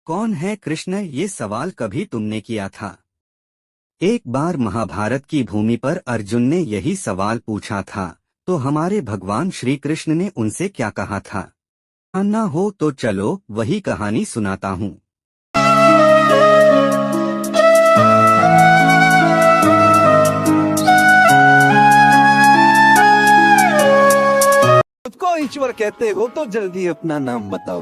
कौन है कृष्ण, ये सवाल कभी तुमने किया था? एक बार महाभारत की भूमि पर अर्जुन ने यही सवाल पूछा था, तो हमारे भगवान श्री कृष्ण ने उनसे क्या कहा था? जानना हो तो चलो वही कहानी सुनाता हूँ। खुद को ईश्वर कहते हो तो जल्दी अपना नाम बताओ।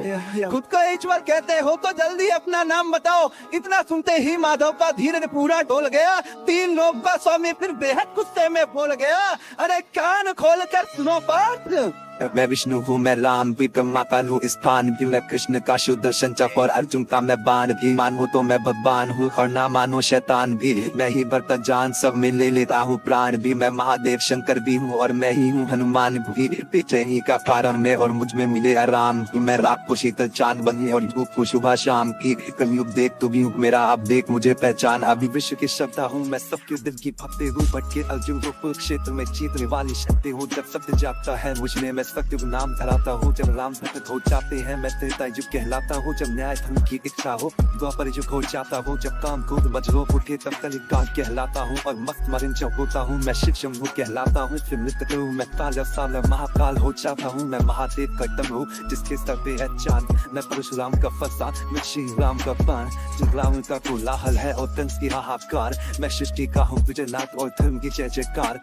खुद को ईश्वर कहते हो तो जल्दी अपना नाम बताओ। इतना सुनते ही माधव का धीरे पूरा डोल गया। तीन लोग का स्वामी फिर बेहद गुस्से में बोल गया, अरे कान खोल कर सुनो बात। मैं विष्णु हूँ, मैं राम भी परमात्मा हूँ, स्थान भी मैं कृष्ण का सुदर्शन चक्र और अर्जुन का मैं बाण भी। मानो तो मैं भगवान हूँ और ना मानो शैतान भी। मैं ही भरता जान सब में ले लेता हूँ प्राण भी। मैं महादेव शंकर भी हूँ और मैं ही हूँ हनुमान भी। पीछे ही का कारण में और मुझ में मिले आराम। मैं रात को शीतल चांद बनी और धूप को सुबह शाम की। कलयुग देख तू भी हूँ मेरा, अब देख मुझे पहचान। अभी विश्व की श्रद्धा हूँ मैं, सबके दिल की भक्ति हूँ। भटके अर्जुन को कुरुक्षेत्र में जीतने वाली शक्ति हूँ। जब सत्य जागता है मुझ में मैं सत्य नाम धराता हूँ। जब राम भक्त हो जाते हैं मैं त्रेता युग कहलाता हूँ। जब न्याय धर्म की इच्छा हो द्वापर युग हो जाता हूँ। जब काम क्रोध वज्रोह उठे तब कलिकाल कहलाता हूँ। और मस्त मरिंच होता हूँ मैं, शिव शंभु कहलाता हूँ। फिर नृत्य करूँ मैं काल साल महाकाल हो जाता हूँ। मैं महादेव का दम हूँ जिसके सर पे है चांद। मैं परशुराम का फसा, मैं श्री राम का बाण। जिन रावण का कोलाहल है और कंस की हाहाकार। मैं सृष्टि का हूँ विजयनाथ और धर्म की जय जयकार।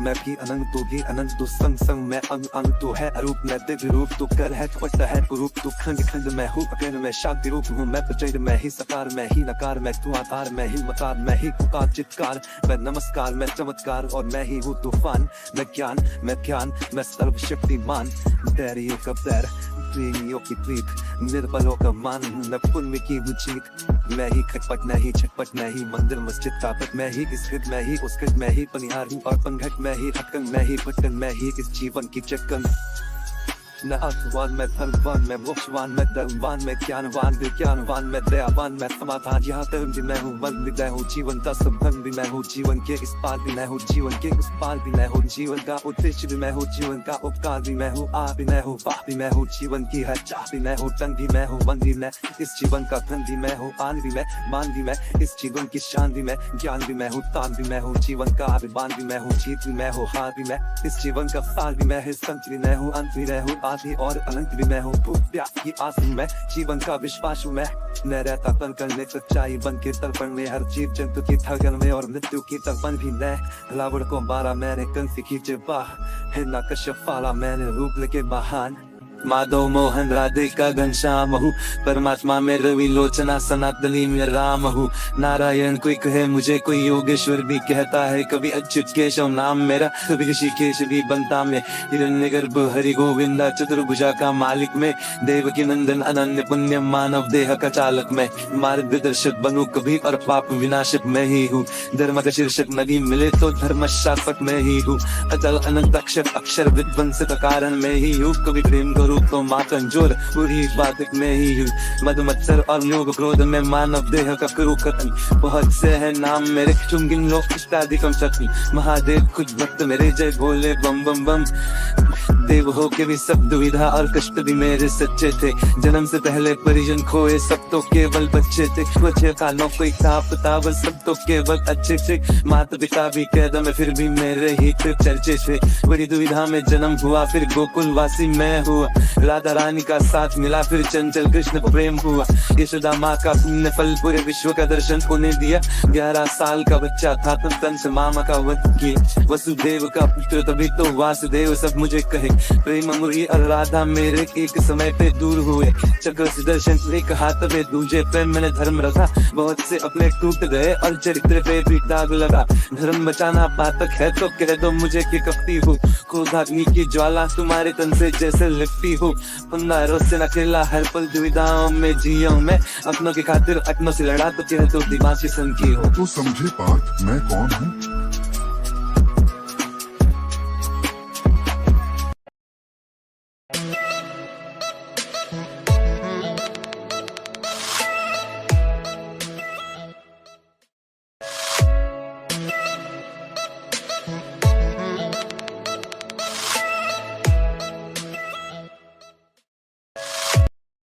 मैं भी अनंत तो भी अनंत तो संग संग मैं अंग अंग तो है अरूप। मैं दिव्य रूप तो कर है त्वचा है रूप तो खंड खंड मैं हूँ। अगर मैं शांति रूप हूँ मैं प्रचंड, मैं ही सकार मैं ही नकार। मैं तू आधार मैं ही मकार, मैं ही पुकार चित्कार। मैं नमस्कार मैं चमत्कार और मैं ही हूँ तूफान। मैं ज्ञान मैं सर्वशक्तिमान। दैरियों का दैर प्रेमियों की प्रीत, निर्बलों का मान हूँ मैं, पुण्य की जीत। मैं ही खटपट मैं ही छटपट मैं ही मंदिर मस्जिद ताकत। मैं ही इस हित मैं ही उस हित मैं ही पनिहार हूँ और पंघट। मैं ही हटकन मैं ही भटकन मैं ही इस जीवन की चक्कन। मैं अर्थवान मैं धर्मवान मैं मोक्षवान मैं धर्मवान मैं ज्ञानवान विज्ञानवान मैं दयावान मैं समाधान। यहाँ धर्म भी मैं हूँ, मन भी मैं हूँ, जीवन का संबंध भी मैं हूँ। जीवन के इस पार भी मैं हूँ, जीवन के उस पार भी मैं हूँ। जीवन का उद्देश्य भी मैं हूँ, जीवन का उपकार भी मैं हूँ। आ भी मैं हूँ, वाह भी मैं हूँ, जीवन की हर चाह भी मैं हूँ। तन भी मैं हूँ, मन भी मैं, इस जीवन का धन भी मैं हूँ। आन भी मैं, मान भी मैं, इस जीवन की शान भी मैं। ज्ञान भी मैं हूँ, तान भी मैं हूँ, जीवन का अभिमान भी मैं हूँ। जीत भी मैं हूँ, हार भी मैं, इस जीवन का सार भी मैं है। संत भी मैं हूँ, अंत भी मैं हूँ, आदि और अनंत भी मैं हूँ। भूख प्यास की आस हूँ मैं, जीवन का विश्वास हूँ मैं रहता तन करने सच्चाई बन के तर्पण में। हर जीव जंतु की थगन में और मृत्यु की तर्पण भी मैं। रावण को मारा मैंने, कंस की बाह हिरना कश्यप पाला मैंने, रूप लेके महान। माधव मोहन राधे का घनश्याम हूँ, परमात्मा में रवि लोचना सनातनी में राम हूँ। नारायण कोई कहे मुझे, कोई योगेश्वर भी कहता है। कभी अच्युत केशव नाम मेरा, कभी ऋषिकेश भी बनता में। हिरण्यगर्भ हरि गोविंदा चतुर्भुजा का मालिक में। देवकी नंदन अनन्य पुण्य मानव देह का चालक में। मार्गदर्शक बनूं कभी और पाप विनाशक मैं ही हूँ। धर्म का शीर्षक नदी मिले तो धर्म शासक मैं ही हूँ। अचल अनंत अक्षर अक्षर विध्वंस का कारण मैं ही हूँ। कभी प्रेम रूप तो मातन जोर पूरी बात में ही हूँ। मधु मत्सर और योग क्रोध में मानव देह का करू कथन। बहुत से है नाम मेरे, चुंगिन लोग इष्टाधिकम शक्ति। महादेव कुछ भक्त मेरे, जय भोले बम बम बम। देव हो के भी सब दुविधा और कष्ट भी मेरे सच्चे थे। जन्म से पहले परिजन खोए सब तो केवल बच्चे थे। बच्चे कालों कोई ताप ताप सब तो केवल अच्छे थे। माता पिता भी कैद में फिर भी मेरे ही चर्चे थे। बड़ी दुविधा में जन्म हुआ फिर गोकुल वासी मैं हुआ। राधा रानी का साथ मिला फिर चंचल कृष्ण प्रेम हुआ। यशोदा माँ का पुण्य फल पूरे विश्व का दर्शन उन्हें दिया। 11 साल का बच्चा था तब कंस मामा का वध किया। वसुदेव का पुत्र तभी तो वासुदेव सब मुझे कहे। प्रेम मुरली और राधा मेरे एक समय पे दूर हुए। चक्र सुदर्शन ने कहा तबे दूजे पे मैंने धर्म रखा। बहुत से अपने टूट गए और चरित्र पे भी दाग लगा। धर्म बचाना पातक है तो कह दो मुझे कि कपटी हूँ। क्रोधाग्नि की ज्वाला तुम्हारे तन से जैसे लिपटी हूँ। पंद्रह से अकेला हर पल दुविधाओं में जिया हूँ मैं। अपनों की खातिर अपनों से लड़ा तो कह दो दिमागी सन की हो। तो समझे पार्थ मैं कौन हूँ?